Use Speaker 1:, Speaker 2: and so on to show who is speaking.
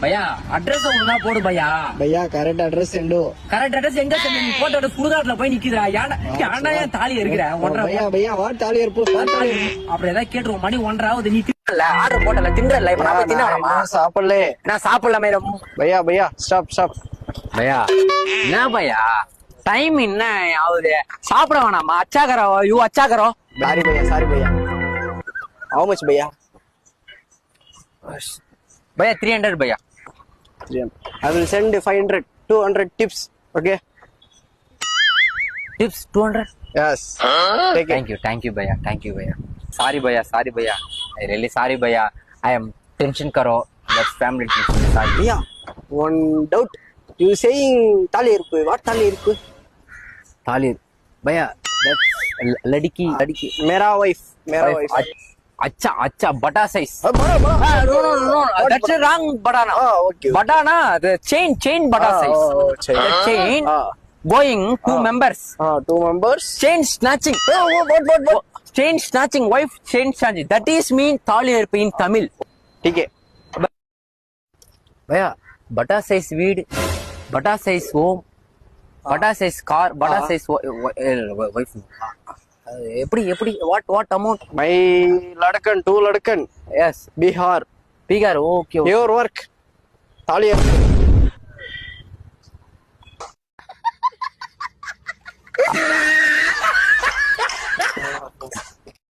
Speaker 1: பையா address ஒண்ணா போடு பையா.
Speaker 2: भैया correct address sent.
Speaker 1: Correct address எங்க சென்ட்? நீ போட்டோட சுடுகாட்டுல போய் நிக்குதுடா. ஏன்டா ஏன் தாலி இருக்கிற? ஒன்றரை
Speaker 2: भैया भैया வாட் தாலி இருப்பு வாட் தாலி
Speaker 1: அப்படி ஏதாவது கேட்டுருவோம். மணி 1:30 ஆகுது. நீ தின்னல ஆர்டர் போட்டல தின்றல. இப்ப நான் போய் தின்னலாமா?
Speaker 2: சாப்பிடல.
Speaker 1: நான் சாப்பிடல மேடம்.
Speaker 2: भैया भैया ஸ்டாப் ஸ்டாப்.
Speaker 1: பையா என்ன பையா டைம் என்ன ஆகுது? சாப்பிட வேணாமா? அச்சாகரோ யூ அச்சாகரோ.
Speaker 2: சாரி भैया how much भैया?
Speaker 1: பையா 300 பையா.
Speaker 2: I will send 500 200 tips okay
Speaker 1: tips 200.
Speaker 2: yes take it
Speaker 1: thank you भैया sorry भैया I really sorry भैया. I am tension करो that's family tension. sorry
Speaker 2: भैया one doubt you saying தாலி இருப்பு what தாலி இருப்பு?
Speaker 1: ताली भैया that's लड़की
Speaker 2: मेरा wife
Speaker 1: अच्छा बटा साइज.
Speaker 2: बड़ा
Speaker 1: no that's wrong banana.
Speaker 2: okay
Speaker 1: banana the chain bata size. chain going two members.
Speaker 2: two members
Speaker 1: chain snatching.
Speaker 2: what
Speaker 1: chain snatching wife chain snatching that is mean ताली இருப்பு in Tamil.
Speaker 2: ठीक है
Speaker 1: भैया बटा size weed बटा size home बटा size car बटा size wife எப்படி what amount?
Speaker 2: my लड़कन two लड़कन
Speaker 1: yes
Speaker 2: Bihar
Speaker 1: Bihar okay
Speaker 2: your work ताली